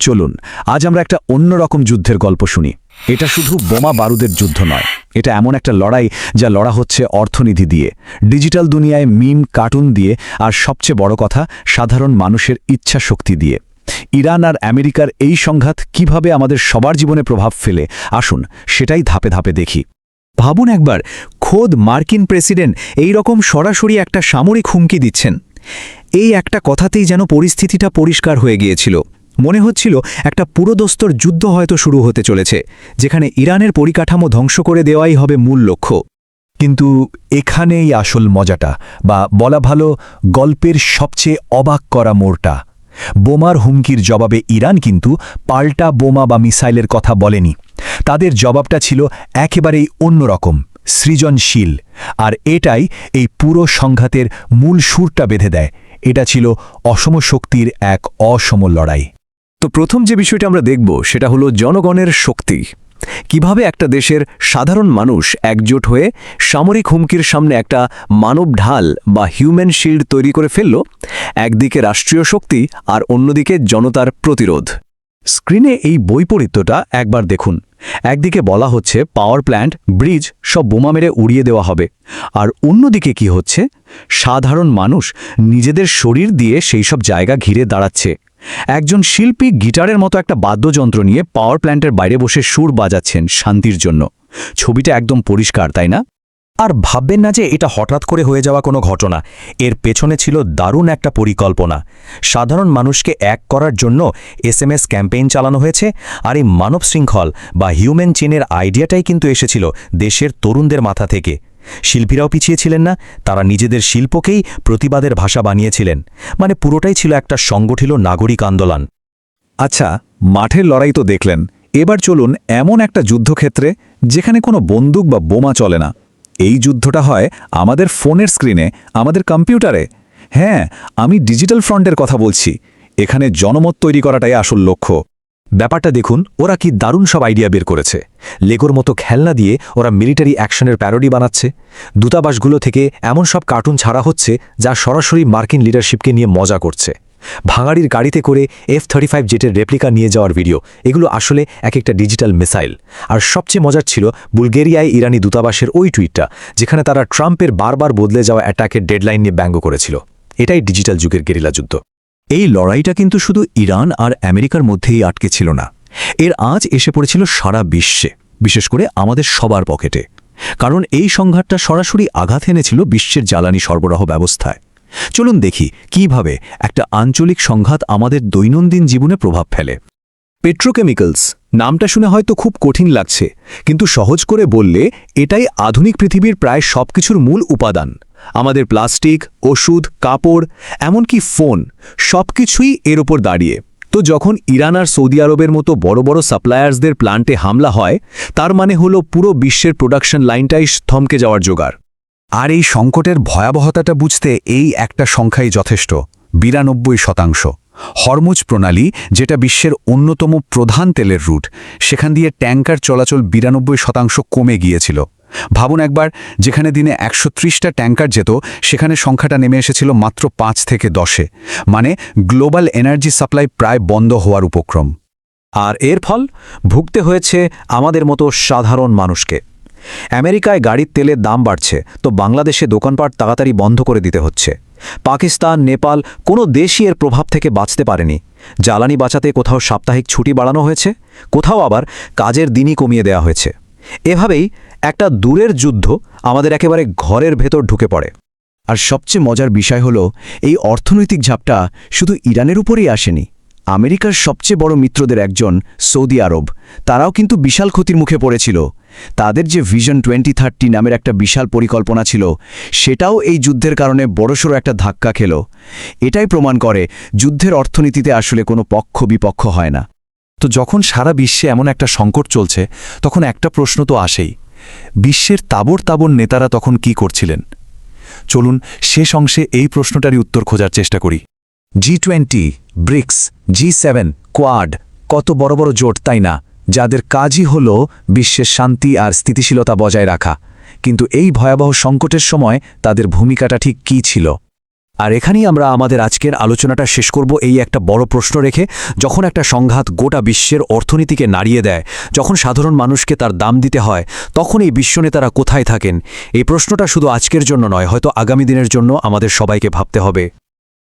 চলুন আজ আমরা একটা অন্যরকম যুদ্ধের গল্প শুনি। এটা শুধু বোমা বারুদের যুদ্ধ নয়, এটা এমন একটা লড়াই যা লড়া হচ্ছে অর্থনীতি দিয়ে, ডিজিটাল দুনিয়ায় মিম, কার্টুন দিয়ে, আর সবচেয়ে বড় কথা সাধারণ মানুষের ইচ্ছা শক্তি দিয়ে। ইরান আর আমেরিকার এই সংঘাত কিভাবে আমাদের সবার জীবনে প্রভাব ফেলে, আসুন সেটাই ধাপে ধাপে দেখি। ভাবুন একবার, খোদ মার্কিন প্রেসিডেন্ট এই রকম সরাসরি একটা সামরিক হুমকি দিচ্ছেন। এই একটা কথাতেই যেন পরিস্থিতিটা পরিষ্কার হয়ে গিয়েছিল। মনে হচ্ছিল একটা পুরোদস্তর যুদ্ধ হয়তো শুরু হতে চলেছে, যেখানে ইরানের পরিকাঠামো ধ্বংস করে দেওয়াই হবে মূল লক্ষ্য। কিন্তু এখানেই আসল মজাটা, বা বলা ভালো গল্পের সবচেয়ে অবাক করা মোড়টা। বোমার হুমকির জবাবে ইরান কিন্তু পাল্টা বোমা বা মিসাইলের কথা বলেনি। তাদের জবাবটা ছিল একেবারেই অন্যরকম, সৃজনশীল। আর এটাই এই পুরো সংঘাতের মূল সুরটা বেঁধে দেয়। এটা ছিল অসম শক্তির এক অসম লড়াই। তো প্রথম যে বিষয়টা আমরা দেখব সেটা হলো জনগণের শক্তি। কিভাবে একটা দেশের সাধারণ মানুষ একজোট হয়ে সামরিক হুমকির সামনে একটা মানব ঢাল বা হিউম্যান শিল্ড তৈরি করে ফেলল। একদিকে রাষ্ট্রীয় শক্তি আর অন্যদিকে জনতার প্রতিরোধ। স্ক্রিনে এই বৈপরীত্যটা একবার দেখুন। একদিকে বলা হচ্ছে পাওয়ার প্ল্যান্ট, ব্রিজ সব বোমা মেরে উড়িয়ে দেওয়া হবে, আর অন্যদিকে কি হচ্ছে, সাধারণ মানুষ নিজেদের শরীর দিয়ে সেই সব জায়গা ঘিরে দাঁড়াচ্ছে। একজন শিল্পী গিটারের মতো একটা বাদ্যযন্ত্র নিয়ে পাওয়ার প্ল্যান্টের বাইরে বসে সুর বাজাচ্ছেন শান্তির জন্য। ছবিটা একদম পরিষ্কার, তাই না? আর ভাববেন না যে এটা হঠাৎ করে হয়ে যাওয়া কোনো ঘটনা। এর পেছনে ছিল দারুণ একটা পরিকল্পনা। সাধারণ মানুষকে এক করার জন্য SMS ক্যাম্পেইন চালানো হয়েছে। আর এই মানব শৃঙ্খল বা হিউম্যান চেনের আইডিয়াটাই কিন্তু এসেছিল দেশের তরুণদের মাথা থেকে। শিল্পীরাও পিছিয়ে ছিলেন না, তারা নিজেদের শিল্পকেই প্রতিবাদের ভাষা বানিয়েছিলেন। মানে পুরোটাই ছিল একটা সংগঠিত নাগরিক আন্দোলন। আচ্ছা, মাঠের লড়াই তো দেখলেন, এবার চলুন এমন একটা যুদ্ধক্ষেত্রে যেখানে কোনো বন্দুক বা বোমা চলে না। এই যুদ্ধটা হয় আমাদের ফোনের স্ক্রিনে, আমাদের কম্পিউটারে। হ্যাঁ, আমি ডিজিটাল ফ্রন্টের কথা বলছি। এখানে জনমত তৈরি করাটাই আসল লক্ষ্য। ব্যাপারটা দেখুন, ওরা কি দারুণ সব আইডিয়া বের করেছে। লেগোর মতো খেলনা দিয়ে ওরা মিলিটারি অ্যাকশনের প্যারোডি বানাচ্ছে। দূতাবাসগুলো থেকে এমন সব কার্টুন ছাড়া হচ্ছে যা সরাসরি মার্কিন লিডারশিপকে নিয়ে মজা করছে। ভাঙাড়ির গাড়িতে করে F-35 জেটের রেপ্লিকা নিয়ে যাওয়ার ভিডিও, এগুলো আসলে এক একটা ডিজিটাল মিসাইল। আর সবচেয়ে মজার ছিল বুলগেরিয়ায় ইরানি দূতাবাসের ওই টুইটটা, যেখানে তারা ট্রাম্পের বারবার বদলে যাওয়া অ্যাটাকের ডেডলাইন নিয়ে ব্যঙ্গ করেছিল। এটাই ডিজিটাল যুগের গেরিলা যুদ্ধ। এই লড়াইটা কিন্তু শুধু ইরান আর আমেরিকার মধ্যেই আটকে ছিল না, এর আঁচ এসে পড়েছিল সারা বিশ্বে, বিশেষ করে আমাদের সবার পকেটে। কারণ এই সংঘাতটা সরাসরি আঘাত এনেছিল বিশ্বের জ্বালানি সরবরাহ ব্যবস্থায়। চলুন দেখি কিভাবে একটা আঞ্চলিক সংঘাত আমাদের দৈনন্দিন জীবনে প্রভাব ফেলে। পেট্রোকেমিক্যালস নামটা শুনে হয়তো খুব কঠিন লাগছে, কিন্তু সহজ করে বললে এটাই আধুনিক পৃথিবীর প্রায় সবকিছুর মূল উপাদান। আমাদের প্লাস্টিক, ওষুধ, কাপড়, এমনকি ফোন, সবকিছুই এর ওপর দাঁড়িয়ে। তো যখন ইরান আর সৌদি আরবের মতো বড় বড় সাপ্লায়ার্সদের প্ল্যান্টে হামলা হয়, তার মানে হলো পুরো বিশ্বের প্রোডাকশন লাইনটাই থমকে যাওয়ার জোগাড়। আর এই সংকটের ভয়াবহতাটা বুঝতে এই একটা সংখ্যাই যথেষ্ট, 92%। হরমুজ প্রণালী, যেটা বিশ্বের অন্যতম প্রধান তেলের রুট, সেখান দিয়ে ট্যাঙ্কার চলাচল 92% কমে গিয়েছিল। ভাবুন একবার, যেখানে দিনে 130টা ট্যাঙ্কার যেত, সেখানে সংখ্যাটা নেমে এসেছিল মাত্র 5 থেকে 10-এ। মানে গ্লোবাল এনার্জি সাপ্লাই প্রায় বন্ধ হওয়ার উপক্রম। আর এর ফল ভুগতে হয়েছে আমাদের মতো সাধারণ মানুষকে। আমেরিকায় গাড়ির তেলের দাম বাড়ছে, তো বাংলাদেশে দোকানপাট তাড়াতাড়ি বন্ধ করে দিতে হচ্ছে। পাকিস্তান, নেপাল, কোনো দেশই এর প্রভাব থেকে বাঁচতে পারেনি। জ্বালানি বাঁচাতে কোথাও সাপ্তাহিক ছুটি বাড়ানো হয়েছে, কোথাও আবার কাজের দিনই কমিয়ে দেওয়া হয়েছে। এভাবেই একটা দূরের যুদ্ধ আমাদের একেবারে ঘরের ভেতর ঢুকে পড়ে। আর সবচেয়ে মজার বিষয় হলো, এই অর্থনৈতিক ঝাপটা শুধু ইরানের উপরেই আসেনি। আমেরিকার সবচেয়ে বড় মিত্রদের একজন সৌদি আরব, তারাও কিন্তু বিশাল ক্ষতির মুখে পড়েছিল। তাদের যে ভিশন 2030 নামের একটা বিশাল পরিকল্পনা ছিল, সেটাও এই যুদ্ধের কারণে বড়সড় একটা ধাক্কা খেল। এটাই প্রমাণ করে যুদ্ধের অর্থনীতিতে আসলে কোনো পক্ষ বিপক্ষ হয় না। তো যখন সারা বিশ্বে এমন একটা সংকট চলছে, তখন একটা প্রশ্ন তো আসেই, বিশ্বের তাবড় তাবড় নেতারা তখন কি করছিলেন? চলুন শেষ অংশে এই প্রশ্নটারই উত্তর খোঁজার চেষ্টা করি। G20, ব্রিক্স, G7, কোয়াড, কত বড় বড় জোট, তাই না? যাদের কাজই হল বিশ্বের শান্তি আর স্থিতিশীলতা বজায় রাখা। কিন্তু এই ভয়াবহ সংকটের সময় তাদের ভূমিকাটা ঠিক কী ছিল? আর এখানেই আমরা আমাদের আজকের আলোচনাটা শেষ করব এই একটা বড় প্রশ্ন রেখে, যখন একটা সংঘাত গোটা বিশ্বের অর্থনীতিকে নাড়িয়ে দেয়, যখন সাধারণ মানুষকে তার দাম দিতে হয়, তখন এই বিশ্বনেতারা কোথায় থাকেন? এই প্রশ্নটা শুধু আজকের জন্য নয়, হয়তো আগামী দিনের জন্য আমাদের সবাইকে ভাবতে হবে।